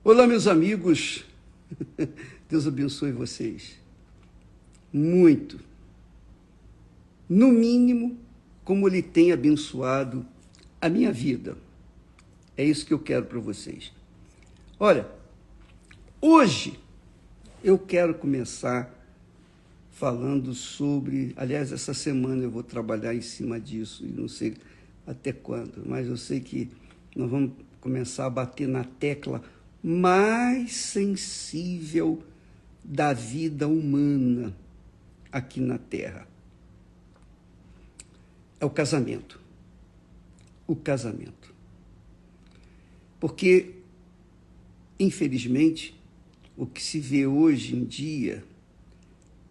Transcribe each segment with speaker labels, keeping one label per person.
Speaker 1: Olá, meus amigos. Deus abençoe vocês. Muito. No mínimo, como Ele tem abençoado a minha vida. É isso que eu quero para vocês. Olha, hoje eu quero começar falando sobre... Aliás, essa semana eu vou trabalhar em cima disso, e não sei até quando, mas eu sei que nós vamos começar a bater na tecla mais sensível da vida humana aqui na Terra. É o casamento. O casamento. Porque, infelizmente, o que se vê hoje em dia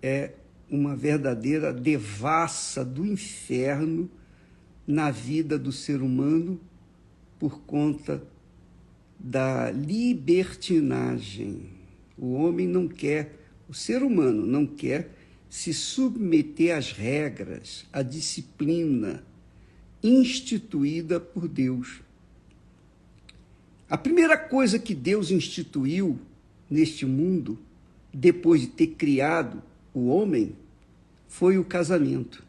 Speaker 1: é uma verdadeira devassa do inferno na vida do ser humano por conta da libertinagem. O homem não quer, o ser humano não quer se submeter às regras, à disciplina instituída por Deus. A primeira coisa que Deus instituiu neste mundo, depois de ter criado o homem, foi o casamento.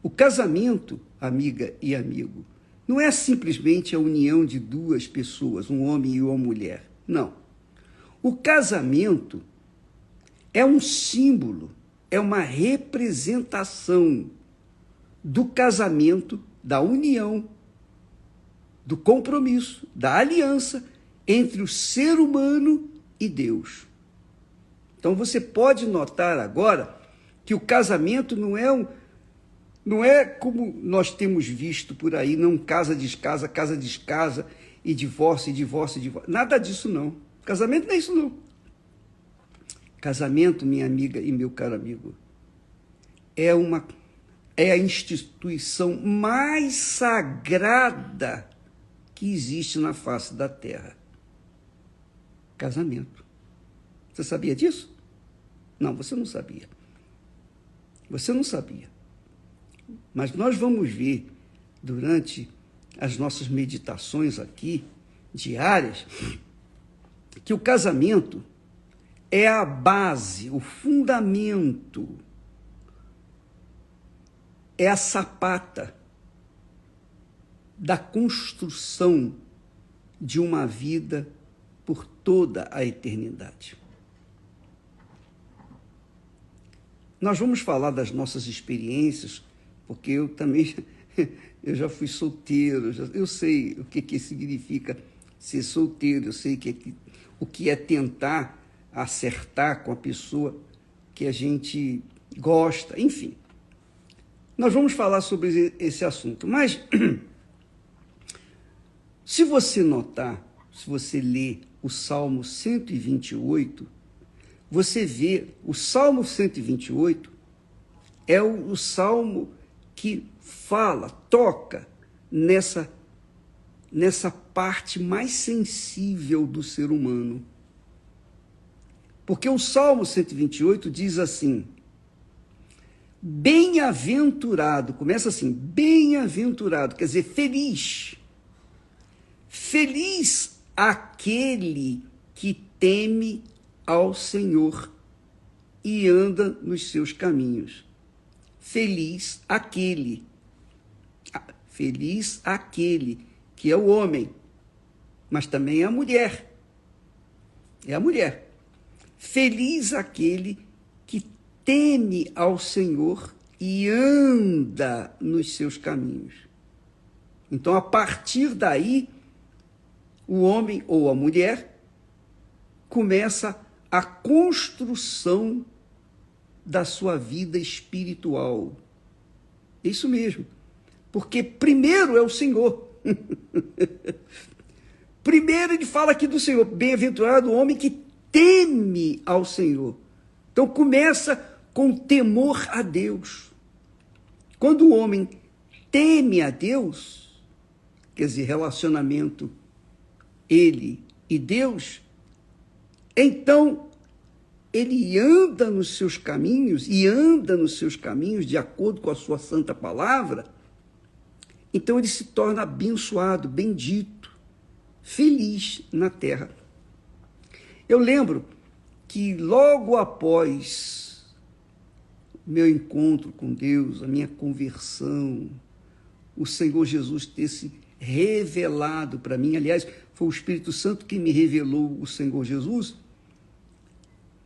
Speaker 1: O casamento, amiga e amigo, não é simplesmente a união de duas pessoas, um homem e uma mulher. Não. O casamento é um símbolo, é uma representação do casamento, da união, do compromisso, da aliança entre o ser humano e Deus. Então você pode notar agora que o casamento não é como nós temos visto por aí, não casa, descasa, e divórcio. Nada disso não. Casamento não é isso não. Casamento, minha amiga e meu caro amigo, é a instituição mais sagrada que existe na face da Terra. Casamento. Você sabia disso? Não, você não sabia. Você não sabia. Mas nós vamos ver, durante as nossas meditações aqui, diárias, que o casamento é a base, o fundamento, é a sapata da construção de uma vida por toda a eternidade. Nós vamos falar das nossas experiências, porque eu também eu já fui solteiro, eu sei o que significa ser solteiro, eu sei o que é tentar acertar com a pessoa que a gente gosta, enfim. Nós vamos falar sobre esse assunto, mas se você notar, se você ler o Salmo 128, você vê o Salmo 128 é o salmo que fala, toca nessa parte mais sensível do ser humano. Porque o Salmo 128 diz assim: bem-aventurado, começa assim, bem-aventurado, quer dizer, feliz. Feliz aquele que teme ao Senhor e anda nos seus caminhos. Feliz aquele que é o homem, mas também é a mulher. É a mulher. Feliz aquele que teme ao Senhor e anda nos seus caminhos. Então, a partir daí, o homem ou a mulher começa a construção da sua vida espiritual. Isso mesmo. Porque primeiro é o Senhor. Primeiro ele fala aqui do Senhor. Bem-aventurado o homem que teme ao Senhor. Então começa com temor a Deus. Quando o homem teme a Deus, quer dizer, relacionamento ele e Deus, então ele anda nos seus caminhos, e anda nos seus caminhos de acordo com a sua santa palavra, então ele se torna abençoado, bendito, feliz na terra. Eu lembro que logo após meu encontro com Deus, a minha conversão, o Senhor Jesus ter se revelado para mim, aliás, foi o Espírito Santo que me revelou o Senhor Jesus.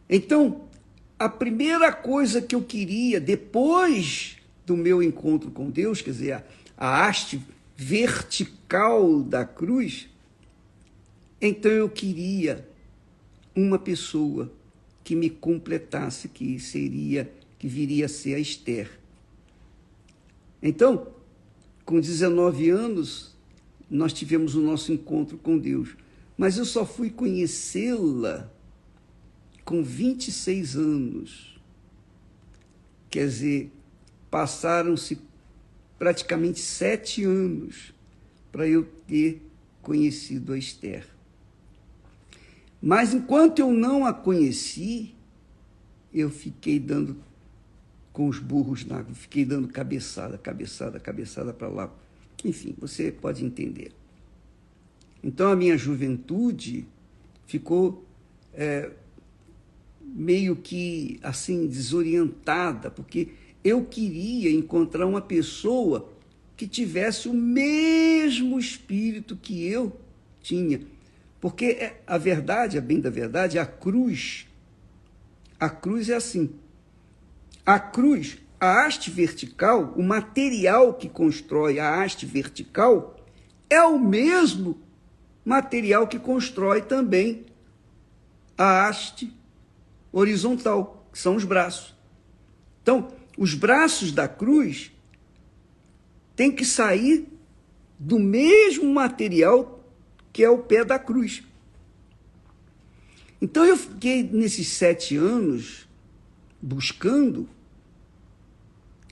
Speaker 1: Então, a primeira coisa que eu queria, depois do meu encontro com Deus, quer dizer, a haste vertical da cruz, então eu queria uma pessoa que me completasse, que viria a ser a Esther. Então, com 19 anos, nós tivemos o nosso encontro com Deus, mas eu só fui conhecê-la com 26 anos. Quer dizer, passaram-se praticamente 7 anos para eu ter conhecido a Esther. Mas enquanto eu não a conheci, eu fiquei dando com os burros na água, fiquei dando cabeçada para lá. Enfim, você pode entender. Então a minha juventude ficou meio que assim desorientada, porque eu queria encontrar uma pessoa que tivesse o mesmo espírito que eu tinha. Porque a verdade, a bem da verdade, a cruz é assim. A cruz, a haste vertical, o material que constrói a haste vertical é o mesmo material que constrói também a haste horizontal, que são os braços. Então, os braços da cruz têm que sair do mesmo material que é o pé da cruz. Então eu fiquei nesses 7 anos buscando,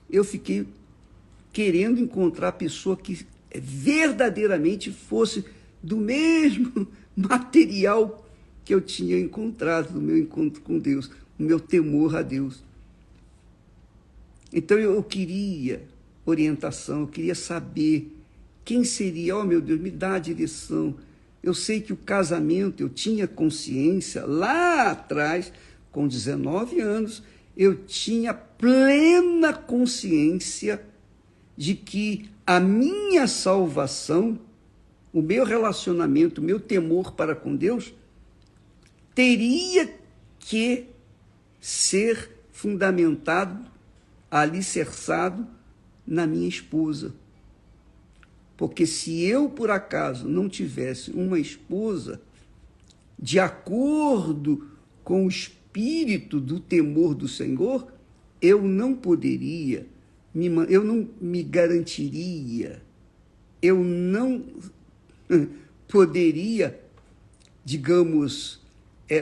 Speaker 1: eu fiquei querendo encontrar a pessoa que verdadeiramente fosse do mesmo material que eu tinha encontrado no meu encontro com Deus, no meu temor a Deus. Então eu queria orientação, eu queria saber quem seria. Oh, meu Deus, me dá a direção. Eu sei que o casamento, eu tinha consciência lá atrás, com 19 anos, eu tinha plena consciência de que a minha salvação, o meu relacionamento, o meu temor para com Deus, teria que ser fundamentado, alicerçado na minha esposa. Porque se eu, por acaso, não tivesse uma esposa de acordo com o espírito do temor do Senhor, eu não poderia, eu não me garantiria, eu não poderia, digamos,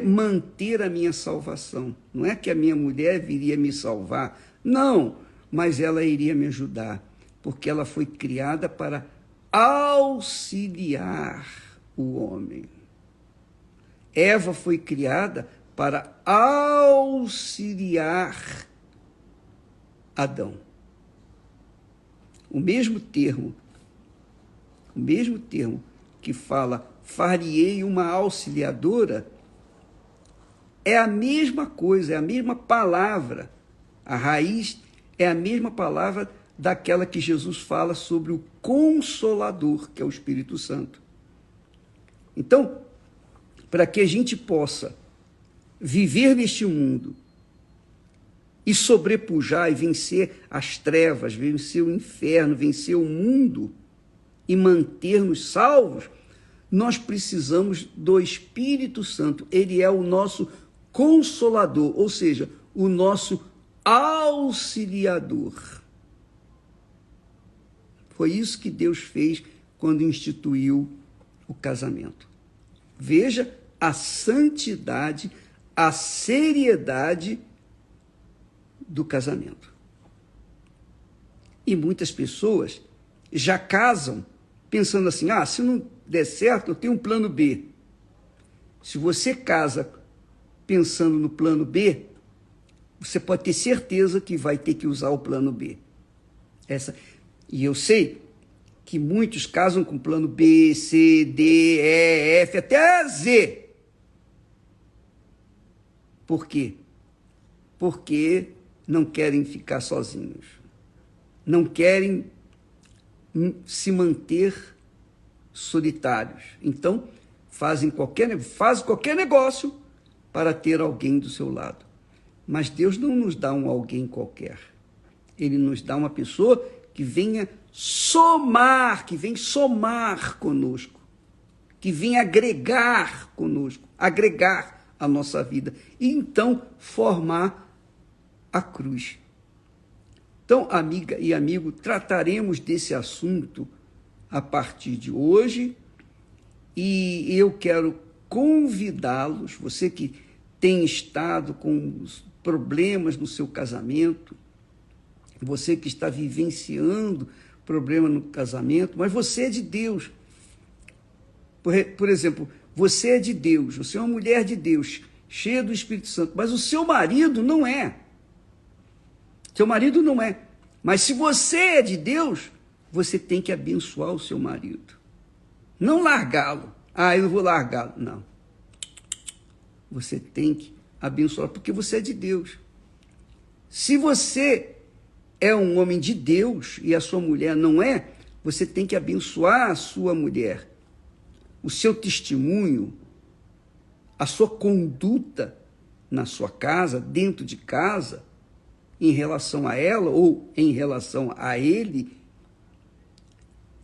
Speaker 1: manter a minha salvação. Não é que a minha mulher viria me salvar, não, mas ela iria me ajudar, porque ela foi criada para auxiliar o homem. Eva foi criada para auxiliar Adão. O mesmo termo que fala far-lhe-ei uma auxiliadora, é a mesma coisa, é a mesma palavra. A raiz é a mesma palavra daquela que Jesus fala sobre o Consolador, que é o Espírito Santo. Então, para que a gente possa viver neste mundo e sobrepujar e vencer as trevas, vencer o inferno, vencer o mundo e manter-nos salvos, nós precisamos do Espírito Santo. Ele é o nosso Consolador, ou seja, o nosso auxiliador. Foi isso que Deus fez quando instituiu o casamento. Veja a santidade, a seriedade do casamento. E muitas pessoas já casam pensando assim, se não der certo, eu tenho um plano B. Se você casa pensando no plano B, você pode ter certeza que vai ter que usar o plano B. E eu sei que muitos casam com plano B, C, D, E, F, até Z. Por quê? Porque não querem ficar sozinhos. Não querem se manter solitários. Então, fazem qualquer negócio para ter alguém do seu lado. Mas Deus não nos dá um alguém qualquer. Ele nos dá uma pessoa que venha somar, que vem somar conosco, que vem agregar conosco, agregar a nossa vida e então formar a cruz. Então, amiga e amigo, trataremos desse assunto a partir de hoje e eu quero convidá-los, você que tem estado com problemas no seu casamento, você que está vivenciando problema no casamento, mas você é de Deus. Por exemplo, você é de Deus, você é uma mulher de Deus, cheia do Espírito Santo, mas o seu marido não é. Seu marido não é. Mas se você é de Deus, você tem que abençoar o seu marido. Não largá-lo. Eu não vou largá-lo. Não. Você tem que abençoar, porque você é de Deus. Se você é um homem de Deus e a sua mulher não é, você tem que abençoar a sua mulher. O seu testemunho, a sua conduta na sua casa, dentro de casa, em relação a ela ou em relação a ele,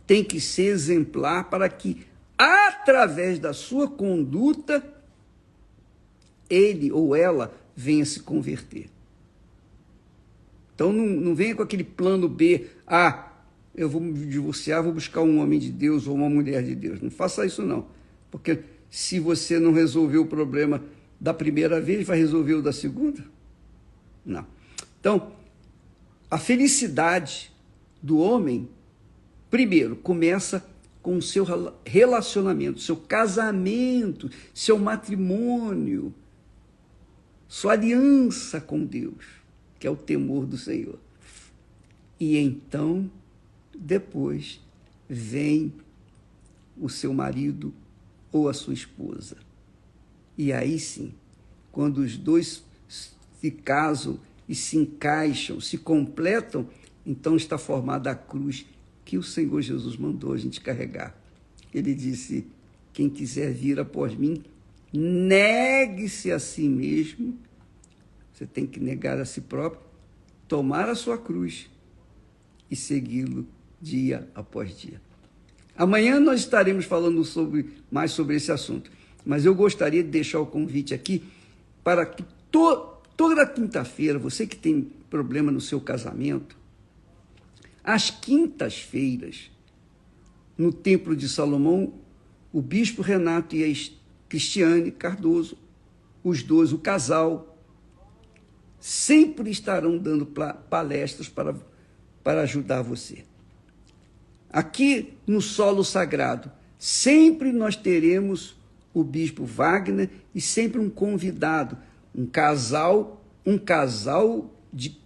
Speaker 1: tem que ser exemplar para que, através da sua conduta, ele ou ela venha se converter. Então não venha com aquele plano B, eu vou me divorciar, vou buscar um homem de Deus ou uma mulher de Deus. Não faça isso não, porque se você não resolveu o problema da primeira vez, vai resolver o da segunda? Não. Então, a felicidade do homem, primeiro, começa com o seu relacionamento, seu casamento, seu matrimônio, sua aliança com Deus, que é o temor do Senhor. E então, depois, vem o seu marido ou a sua esposa. E aí sim, quando os dois se casam e se encaixam, se completam, então está formada a cruz que o Senhor Jesus mandou a gente carregar. Ele disse, quem quiser vir após mim, negue-se a si mesmo, você tem que negar a si próprio, tomar a sua cruz e segui-lo dia após dia. Amanhã nós estaremos falando mais sobre esse assunto, mas eu gostaria de deixar o convite aqui para que toda quinta-feira, você que tem problema no seu casamento, às quintas-feiras, no Templo de Salomão, o bispo Renato e a Cristiane Cardoso, os dois, o casal, sempre estarão dando palestras para ajudar você. Aqui no Solo Sagrado, sempre nós teremos o bispo Wagner e sempre um convidado, um casal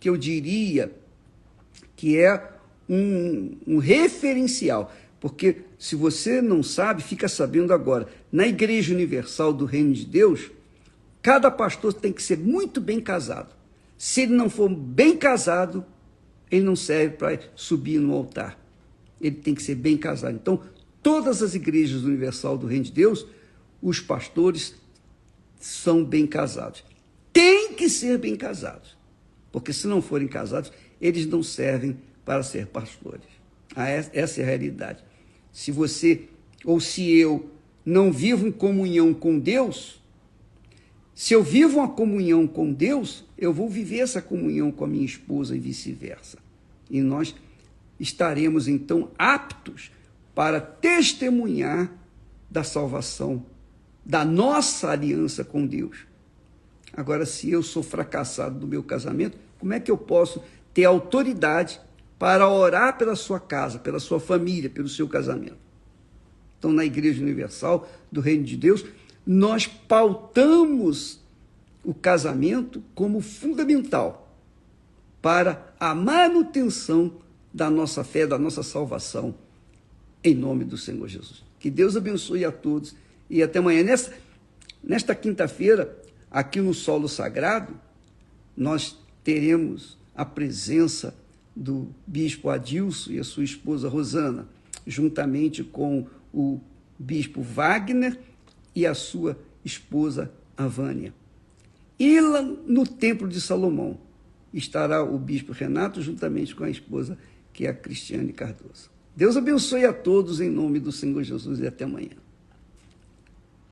Speaker 1: que eu diria que é um referencial, porque se você não sabe, fica sabendo agora, na Igreja Universal do Reino de Deus, cada pastor tem que ser muito bem casado. Se ele não for bem casado, ele não serve para subir no altar. Ele tem que ser bem casado. Então, todas as igrejas universal do Reino de Deus, os pastores são bem casados. Tem que ser bem casados, porque se não forem casados, eles não servem para ser pastores. Essa é a realidade. Se você ou se eu não vivo em comunhão com Deus, se eu vivo uma comunhão com Deus, eu vou viver essa comunhão com a minha esposa e vice-versa. E nós estaremos, então, aptos para testemunhar da salvação, da nossa aliança com Deus. Agora, se eu sou fracassado no meu casamento, como é que eu posso ter autoridade para orar pela sua casa, pela sua família, pelo seu casamento? Então, na Igreja Universal do Reino de Deus, nós pautamos o casamento como fundamental para a manutenção da nossa fé, da nossa salvação em nome do Senhor Jesus. Que Deus abençoe a todos e até amanhã. Nesta quinta-feira, aqui no Solo Sagrado, nós teremos a presença do bispo Adilson e a sua esposa Rosana, juntamente com o bispo Wagner e a sua esposa Avânia. E lá no Templo de Salomão estará o bispo Renato, juntamente com a esposa, que é a Cristiane Cardoso. Deus abençoe a todos em nome do Senhor Jesus e até amanhã.